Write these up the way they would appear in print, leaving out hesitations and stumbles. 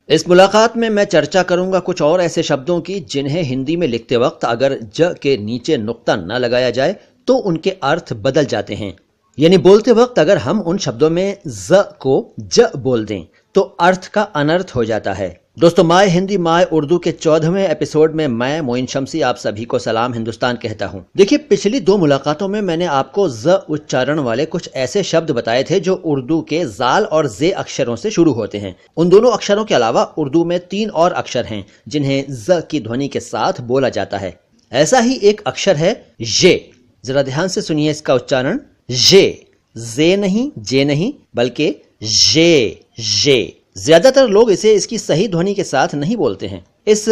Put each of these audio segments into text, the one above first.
इस मुलाकात में मैं चर्चा करूंगा कुछ और ऐसे शब्दों की जिन्हें हिंदी में लिखते वक्त अगर ज के नीचे नुक्ता न लगाया जाए तो उनके अर्थ बदल जाते हैं। यानी बोलते वक्त अगर हम उन शब्दों में ज को ज बोल दें तो अर्थ का अनर्थ हो जाता है। दोस्तों, माय हिंदी माय उर्दू के 14वें एपिसोड में मैं मोइन शमसी आप सभी को सलाम हिंदुस्तान कहता हूं। देखिए, पिछली 2 मुलाकातों में मैंने आपको ज उच्चारण वाले कुछ ऐसे शब्द बताए थे जो उर्दू के जाल और जे अक्षरों से शुरू होते हैं। उन दोनों अक्षरों के अलावा उर्दू में 3 और अक्षर हैं जिन्हें ज की ध्वनि के साथ बोला जाता है। ऐसा ही एक अक्षर है ये। जरा ध्यान से सुनिए इसका उच्चारण, जे नहीं, जे नहीं, बल्कि जे। ज्यादातर लोग इसे इसकी सही ध्वनि के साथ नहीं बोलते हैं। इस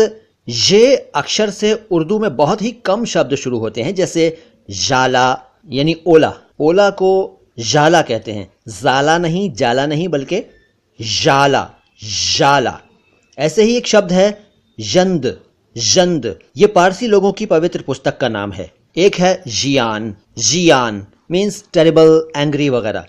ये अक्षर से उर्दू में बहुत ही कम शब्द शुरू होते हैं, जैसे जाला यानी ओला। ओला को जाला कहते हैं, जाला नहीं, जाला नहीं, बल्कि जाला। ऐसे ही एक शब्द है जंद। ये पारसी लोगों की पवित्र पुस्तक का नाम है। एक है जियान मीन्स टेरिबल, एंग्री वगैरह।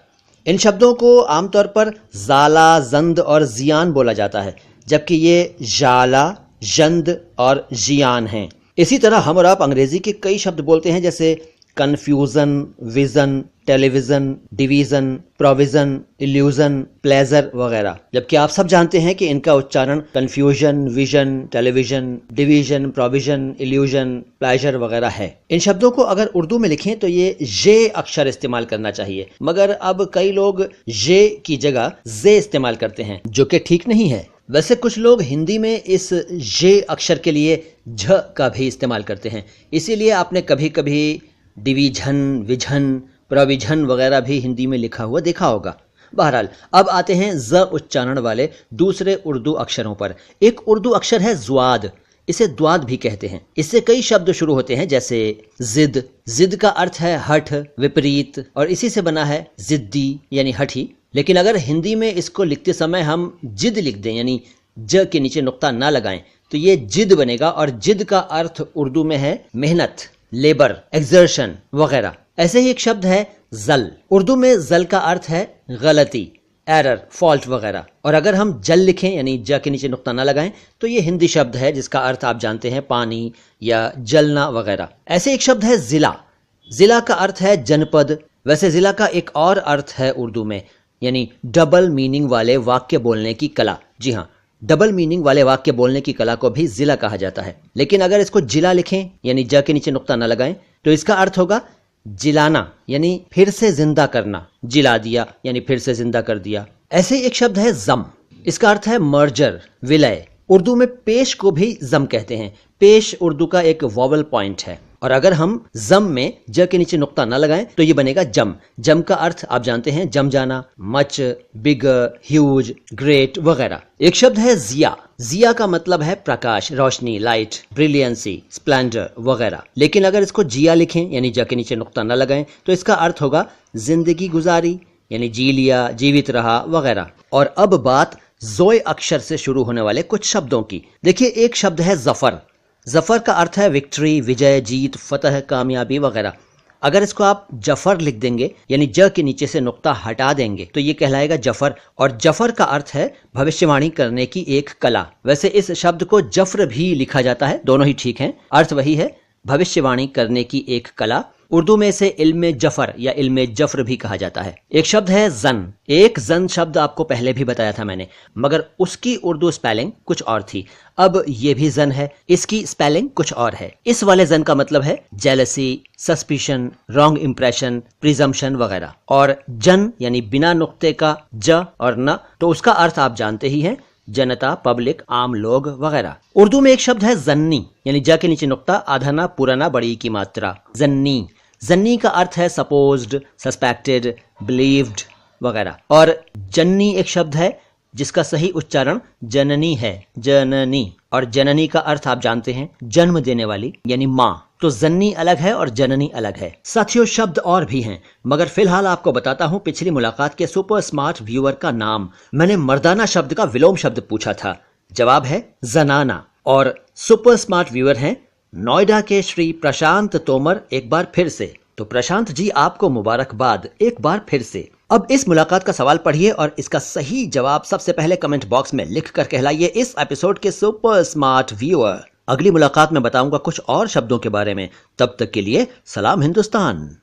इन शब्दों को आमतौर पर जाला, जंद और जियान बोला जाता है, जबकि ये जाला, जंद और जियान हैं। इसी तरह हम और आप अंग्रेजी के कई शब्द बोलते हैं, जैसे confusion, vision, television, division, provision, illusion, pleasure वगैरह, जबकि आप सब जानते हैं कि इनका उच्चारण confusion, vision, television, division, provision, illusion, pleasure वगैरह है। इन शब्दों को अगर उर्दू में लिखें तो ये अक्षर इस्तेमाल करना चाहिए, मगर अब कई लोग ये की जगह जे इस्तेमाल करते हैं, जो कि ठीक नहीं है। वैसे कुछ लोग हिंदी में इस ये अक्षर के लिए झ का भी इस्तेमाल करते हैं, इसीलिए आपने कभी कभी डिवीजन, विजन, प्रोविजन वगैरह भी हिंदी में लिखा हुआ देखा होगा। बहरहाल, अब आते हैं ज उच्चारण वाले दूसरे उर्दू अक्षरों पर। एक उर्दू अक्षर है ज़्वाद। इसे द्वाद भी कहते हैं। इससे कई शब्द शुरू होते हैं, जैसे जिद का अर्थ है हठ, विपरीत, और इसी से बना है जिद्दी यानी हठी। लेकिन अगर हिंदी में इसको लिखते समय हम जिद लिख दें, यानी ज के नीचे नुक्ता ना लगाएं, तो ये जिद बनेगा, और जिद का अर्थ उर्दू में है मेहनत, लेबर, एक्सर्शन वगैरह। ऐसे ही एक शब्द है जल। उर्दू में जल का अर्थ है गलती, एरर, फॉल्ट वगैरह। और अगर हम जल लिखें, यानी ज के नीचे नुक्ता ना लगाएं, तो ये हिंदी शब्द है जिसका अर्थ आप जानते हैं पानी या जलना वगैरह। ऐसे एक शब्द है जिला। जिला का अर्थ है जनपद। वैसे जिला का एक और अर्थ है उर्दू में, यानी डबल मीनिंग वाले वाक्य बोलने की कला। जी हाँ, डबल मीनिंग वाले वाक्य बोलने की कला को भी जिला कहा जाता है। लेकिन अगर इसको जिला लिखें, यानी ज के नीचे नुक्ता न लगाएं, तो इसका अर्थ होगा जिलाना, यानी फिर से जिंदा करना। जिला दिया यानी फिर से जिंदा कर दिया। ऐसे एक शब्द है जम। इसका अर्थ है मर्जर, विलय। उर्दू में पेश को भी जम कहते हैं। पेश उर्दू का एक वॉवल पॉइंट है, और अगर हम जम में ज के नीचे नुक्ता न लगाएं तो ये बनेगा जम। जम का अर्थ आप जानते हैं, जम जाना, मच, बिगर, ह्यूज, ग्रेट वगैरह। एक शब्द है जिया। जिया का मतलब है प्रकाश, रोशनी, लाइट, ब्रिलियंसी, स्प्लेंडर वगैरह। लेकिन अगर इसको जिया लिखें, यानी ज के नीचे नुक्ता न लगाएं, तो इसका अर्थ होगा जिंदगी गुजारी, यानी जी लिया, जीवित रहा वगैरह। और अब बात जोय अक्षर से शुरू होने वाले कुछ शब्दों की। देखिए, एक शब्द है जफर। जफर का अर्थ है विक्ट्री, विजय, जीत, फतह, कामयाबी वगैरह। अगर इसको आप जफर लिख देंगे, यानी ज के नीचे से नुक्ता हटा देंगे, तो ये कहलाएगा जफर। और जफर का अर्थ है भविष्यवाणी करने की एक कला। वैसे इस शब्द को जफ्र भी लिखा जाता है, दोनों ही ठीक हैं, अर्थ वही है, भविष्यवाणी करने की एक कला। उर्दू में इसे इल्म जफर या इल्म जफ्र भी कहा जाता है। एक शब्द है जन। एक जन शब्द आपको पहले भी बताया था मैंने, मगर उसकी उर्दू स्पेलिंग कुछ और थी। अब ये भी जन है, इसकी स्पेलिंग कुछ और है। इस वाले जन का मतलब है jealousy, suspicion, wrong impression, presumption वगैरह। और जन यानी बिना नुक्ते का ज और न, तो उसका अर्थ आप जानते ही हैं, जनता, पब्लिक, आम लोग वगैरह। उर्दू में एक शब्द है जन्नी, यानी ज के नीचे नुक्ता, आधाना, पुराना, बड़ी की मात्रा, जन्नी। जन्नी का अर्थ है सपोज्ड, सस्पेक्टेड, बिलीव्ड वगैरह। और जन्नी एक शब्द है जिसका सही उच्चारण जननी है, जननी। और जननी का अर्थ आप जानते हैं, जन्म देने वाली यानी माँ। तो जन्नी अलग है और जननी अलग है। साथियों, शब्द और भी हैं, मगर फिलहाल आपको बताता हूँ पिछली मुलाकात के सुपर स्मार्ट व्यूअर का नाम। मैंने मर्दाना शब्द का विलोम शब्द पूछा था, जवाब है जनाना। और सुपर स्मार्ट व्यूअर हैं नोएडा के श्री प्रशांत तोमर। एक बार फिर से, तो प्रशांत जी आपको मुबारकबाद एक बार फिर से। अब इस मुलाकात का सवाल पढ़िए और इसका सही जवाब सबसे पहले कमेंट बॉक्स में लिख कर कहलाइए इस एपिसोड के सुपर स्मार्ट व्यूअर। अगली मुलाकात में बताऊंगा कुछ और शब्दों के बारे में। तब तक के लिए सलाम हिंदुस्तान।